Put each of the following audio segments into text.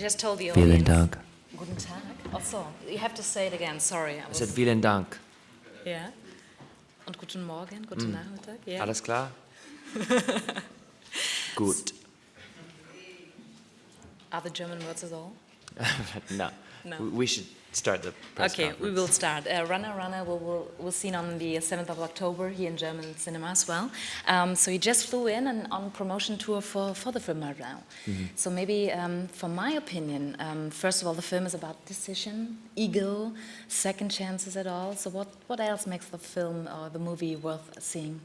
just told the Vielen audience. Dank. Guten Tag. Also, you have to say it again. Sorry. I said vielen Dank. Yeah. Und guten Morgen, guten Nachmittag. Yeah. Alles klar? Gut. Are the German words at all? No. No. We should start the press Okay, conference. we will start. Runner will seen on the 7th of October here in German cinema as well. So you just flew in and on promotion tour for the film right now. So maybe, from my opinion, first of all, the film is about decision, ego, second chances at all. So what else makes the film or the movie worth seeing?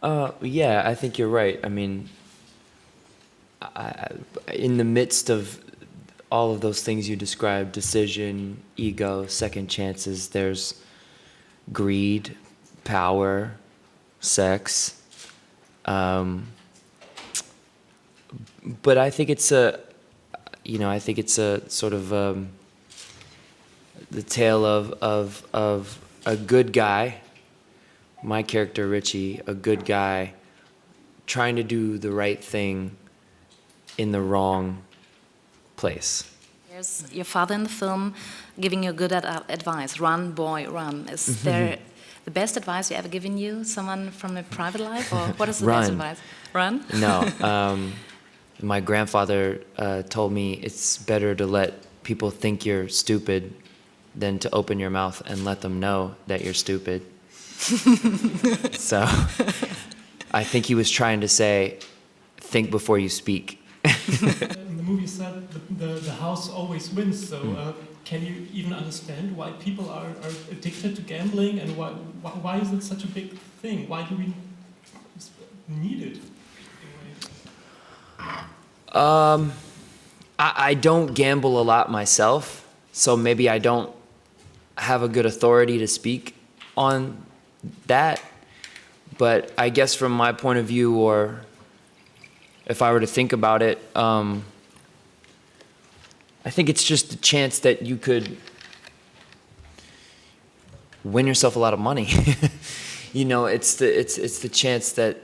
Yeah, I think you're right. I mean, in the midst of all of those things you described, decision, ego, second chances, there's greed, power, sex. But I think it's a sort of the tale of a good guy, my character Richie, a good guy trying to do the right thing in the wrong place. There's your father in the film giving you good advice. Run, boy, run. Is there the best advice you ever given you? Someone from a private life, or what is the best advice? Run. No, my grandfather told me it's better to let people think you're stupid than to open your mouth and let them know that you're stupid. So I think he was trying to say, think before you speak. In the movie said the house always wins, so can you even understand why people are addicted to gambling, and why is it such a big thing? Why do we need it? I don't gamble a lot myself, so maybe I don't have a good authority to speak on that, but I guess from my point of view, or if I were to think about it, I think it's just a chance that you could win yourself a lot of money. You know, it's the chance that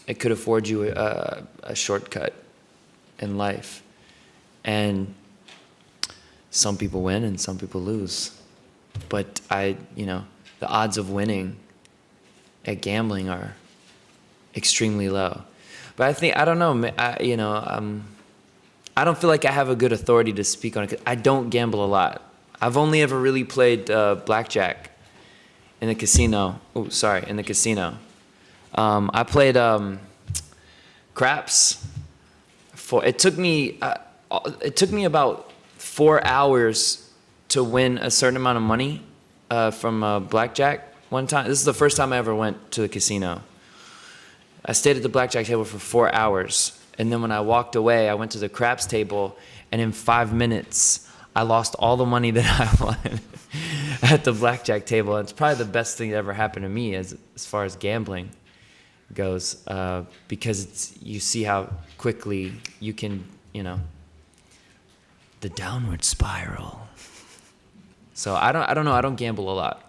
it could afford you a shortcut in life, and some people win and some people lose, but the odds of winning at gambling are extremely low. But I don't know, I don't feel like I have a good authority to speak on it, 'cause I don't gamble a lot. I've only ever really played blackjack in the casino. In the casino. I played craps. It took me about 4 hours to win a certain amount of money from blackjack. One time, this is the first time I ever went to the casino. I stayed at the blackjack table for 4 hours, and then when I walked away, I went to the craps table, and in 5 minutes, I lost all the money that I won at the blackjack table. It's probably the best thing that ever happened to me as far as gambling goes, because you see how quickly you can, the downward spiral. So I don't know. I don't gamble a lot.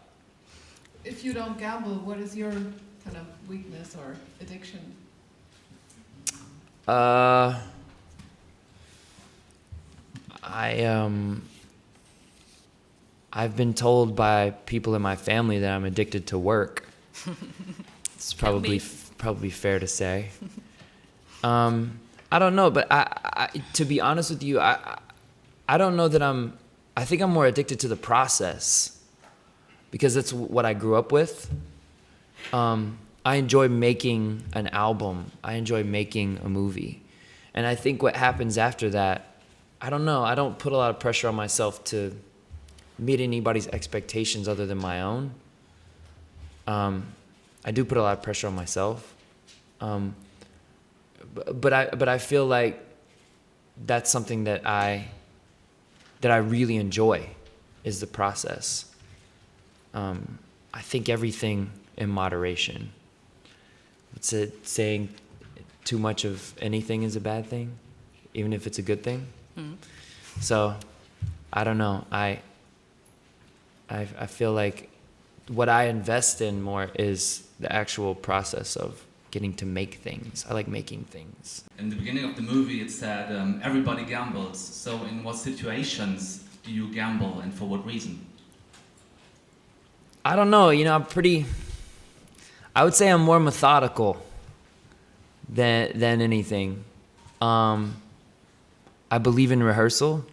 If you don't gamble, what is your kind of weakness or addiction? I've been told by people in my family that I'm addicted to work. It's probably fair to say. I don't know, but I to be honest with you, I don't know that I think I'm more addicted to the process, because that's what I grew up with. I enjoy making an album. I enjoy making a movie. And I think what happens after that, I don't know. I don't put a lot of pressure on myself to meet anybody's expectations other than my own. I do put a lot of pressure on myself. But I feel like that's something that I really enjoy, is the process. I think everything in moderation. What's it saying? Too much of anything is a bad thing, even if it's a good thing. So, I don't know. I feel like what I invest in more is the actual process of getting to make things. I like making things. In the beginning of the movie, it said everybody gambles. So, in what situations do you gamble, and for what reason? I don't know. I would say I'm more methodical than anything. I believe in rehearsal.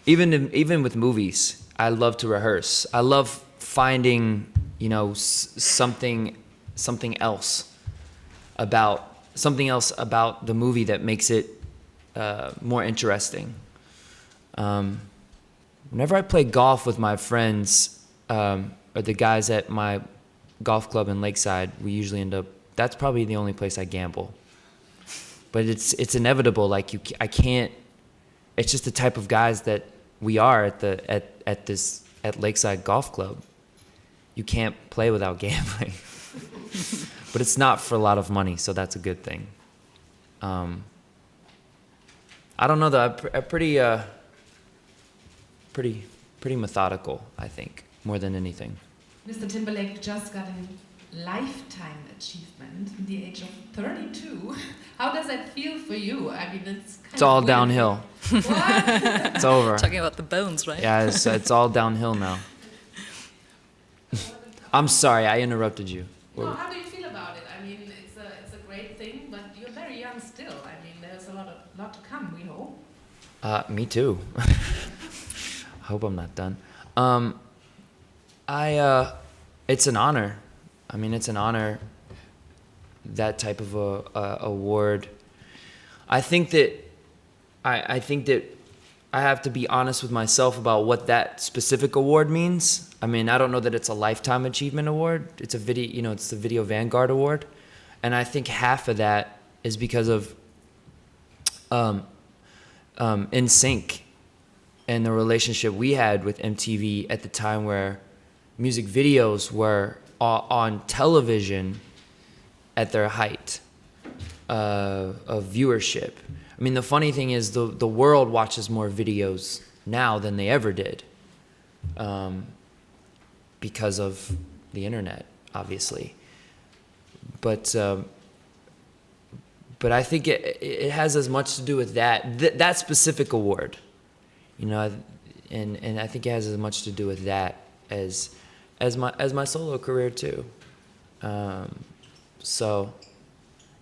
Even with movies, I love to rehearse. I love finding, something else about the movie that makes it more interesting. Whenever I play golf with my friends or the guys at my golf club in Lakeside, we usually end up. That's probably the only place I gamble. But it's inevitable. Like I can't. It's just the type of guys that we are at Lakeside Golf Club. You can't play without gambling. But it's not for a lot of money, so that's a good thing. I don't know though. I'm pretty methodical, I think, more than anything. Mr. Timberlake just got a lifetime achievement at the age of 32. How does that feel for you? I mean, it's all weird. downhill. What? It's over. Talking about the bones, right? Yeah, it's all downhill now. I'm sorry, I interrupted you. No, how do you feel about it? I mean, it's a great thing, but you're very young still. I mean, there's a lot to come, we hope. Me too. I hope I'm not done. It's an honor. I mean, it's an honor, that type of a award. I think that I have to be honest with myself about what that specific award means. I mean, I don't know that it's a lifetime achievement award. It's a video, it's the Video Vanguard Award, and I think half of that is because of In Sync and the relationship we had with MTV at the time, where music videos were on television at their height of viewership. I mean, the funny thing is the world watches more videos now than they ever did, because of the internet, obviously. But I think it has as much to do with that specific award, and I think it has as much to do with that as my solo career too. So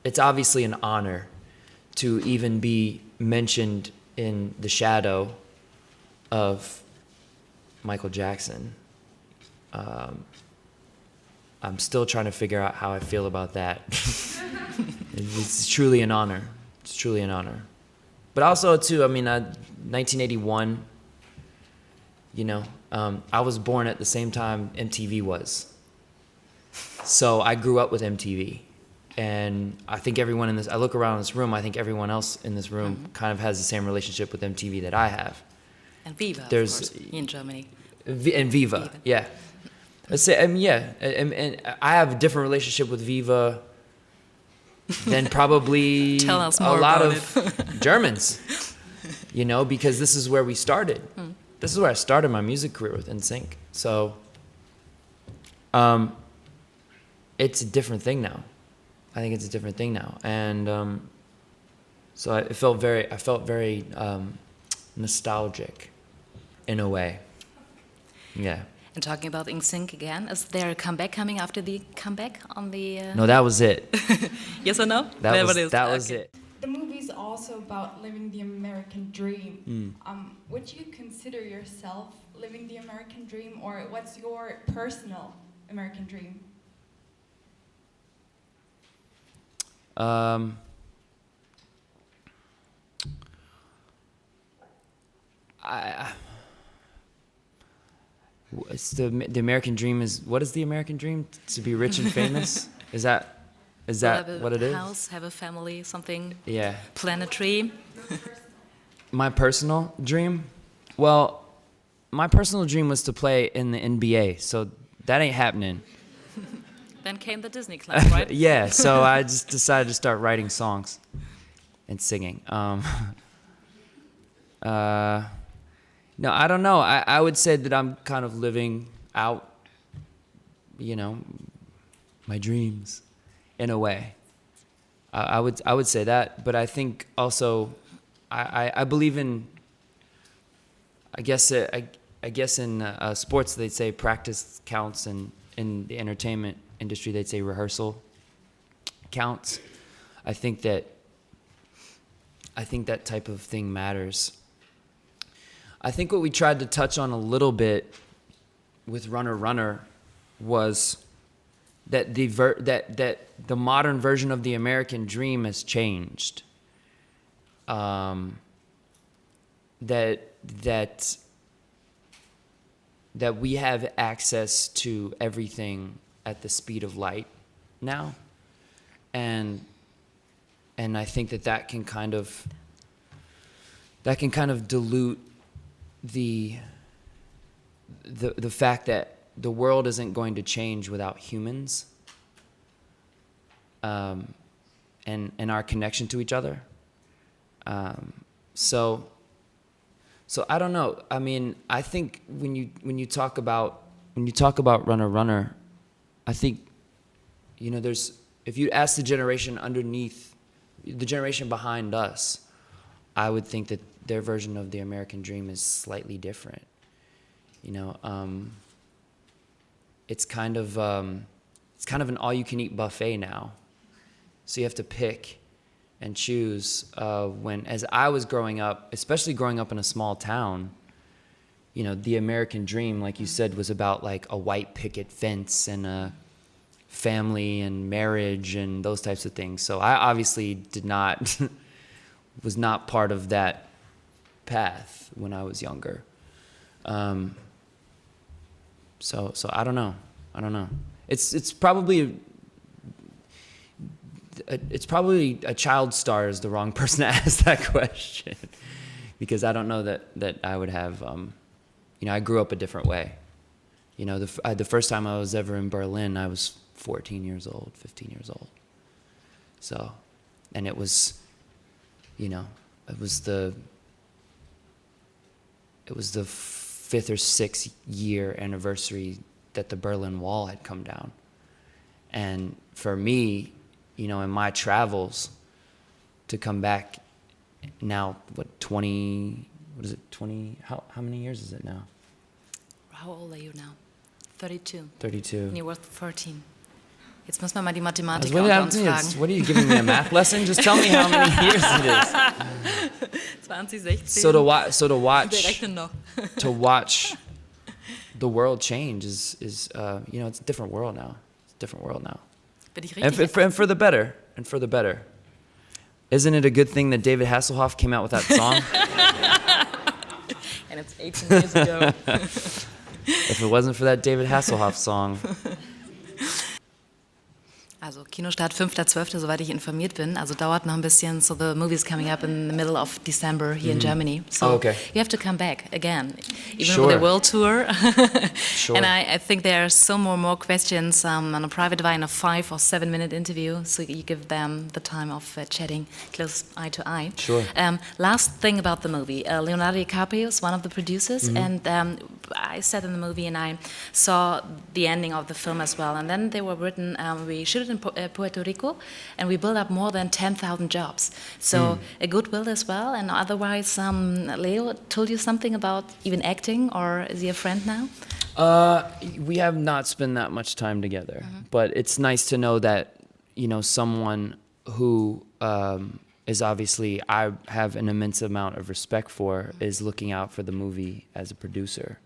it's obviously an honor to even be mentioned in the shadow of Michael Jackson. I'm still trying to figure out how I feel about that. It's truly an honor. It's truly an honor. But also too, I mean, 1981, I was born at the same time MTV was. So I grew up with MTV. And I think everyone in this, I look around this room, I think everyone else in this room kind of has the same relationship with MTV that I have. And Viva, of course, in Germany. And Viva, yeah. And I have a different relationship with Viva than probably Tell us a more lot about of Germans, because this is where we started. This is where I started my music career with NSYNC. So it's a different thing now. I think it's a different thing now. And so I felt very nostalgic in a way. Yeah. And talking about NSYNC again, is there a comeback coming after the comeback on the... No, that was it. Yes or no? That was it. The movie is also about living the American dream. Would you consider yourself living the American dream, or what's your personal American dream? It's the American dream is, what is the American dream? To be rich and famous? Is that what it is? Have a house, have a family, something. Yeah. Planetary. My personal dream? Well, my personal dream was to play in the NBA, so that ain't happening. Then came the Disney Club, right? Yeah, so I just decided to start writing songs and singing. No, I don't know. I would say that I'm kind of living out, my dreams. in a way. I would say that, but I think also I believe in. I guess in sports they'd say practice counts, and in the entertainment industry they'd say rehearsal counts. I think that type of thing matters. I think what we tried to touch on a little bit with Runner was that the modern version of the American dream has changed. That we have access to everything at the speed of light now, and I think that can kind of dilute the fact that the world isn't going to change without humans, and our connection to each other. So I don't know. I mean, I think when you talk about Runner, I think, you know, if you ask the generation underneath, the generation behind us, I would think that their version of the American dream is slightly different. You know, it's kind of an all-you-can-eat buffet now, so you have to pick and choose. As I was growing up, especially growing up in a small town, you know, the American dream, like you said, was about like a white picket fence and a family and marriage and those types of things. So I obviously was not part of that path when I was younger. So I don't know. It's probably a child star is the wrong person to ask that question, because I don't know that I would have. You know, I grew up a different way. You know, the first time I was ever in Berlin, I was 15 years old. So, and it was, you know, it was the 5th or 6th year anniversary that the Berlin Wall had come down, and for me, you know, in my travels, to come back now, 20, how many years is it now? How old are you now? 32. 32. And you were 13. Jetzt muss man mal die Mathematiker What unter uns fragen. are you giving me, a math lesson? Just tell me how many years it is. 2016. So to watch Wir rechnen noch. to watch the world change is you know, it's a different world now. Bin ich And richtig? for the better. Isn't it a good thing that David Hasselhoff came out with that song? And it's 18 years ago. If it wasn't for that David Hasselhoff song. Also Kinostart 5.12., soweit ich informiert bin. Also dauert noch ein bisschen. So the movie is coming up in the middle of December here in Germany. So okay. you have to come back again, even Sure. with a world tour. Sure. And I think there are so more questions on a private line, a 5 or 7 minute interview. So you give them the time of chatting close eye to eye. Sure. Last thing about the movie. Leonardo DiCaprio is one of the producers. And I sat in the movie and I saw the ending of the film as well. And then they were written, we shoot it in Puerto Rico, and we built up more than 10,000 jobs. So a goodwill as well. And otherwise, Leo told you something about even acting, or is he a friend now? We have not spent that much time together, but it's nice to know that, you know, someone who is obviously, I have an immense amount of respect for, is looking out for the movie as a producer.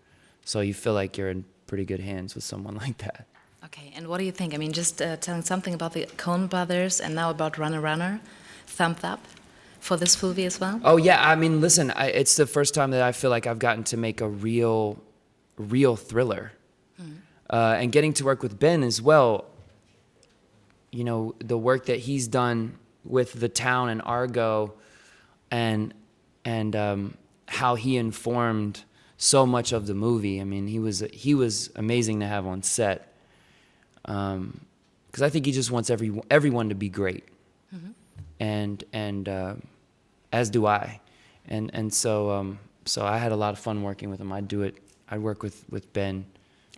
So you feel like you're in pretty good hands with someone like that. Okay, and what do you think? I mean, just telling something about the Coen brothers and now about Runner, thumbs up for this movie as well? Oh yeah, I mean, listen, it's the first time that I feel like I've gotten to make a real thriller. And getting to work with Ben as well, you know, the work that he's done with The Town and Argo, and how he informed so much of the movie. I mean, he was amazing to have on set. Because I think he just wants everyone to be great, and as do I, and so I had a lot of fun working with him. I'd work with Ben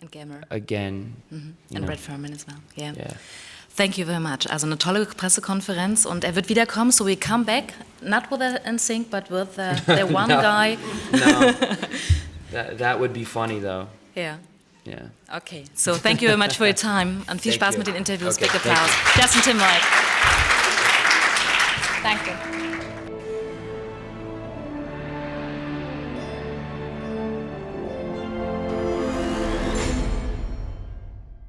And Gammer. again, And Brett Furman as well. Yeah. Thank you very much. Also eine tolle Pressekonferenz und er wird wiederkommen, so we come back, not with NSYNC, but with the one No. guy. No, that would be funny though. Yeah. Yeah. Okay, so thank you very much for your time und viel Thank Spaß you. mit den Interviews. Okay, Big thank Applaus. you. Justin Timberlake. Danke.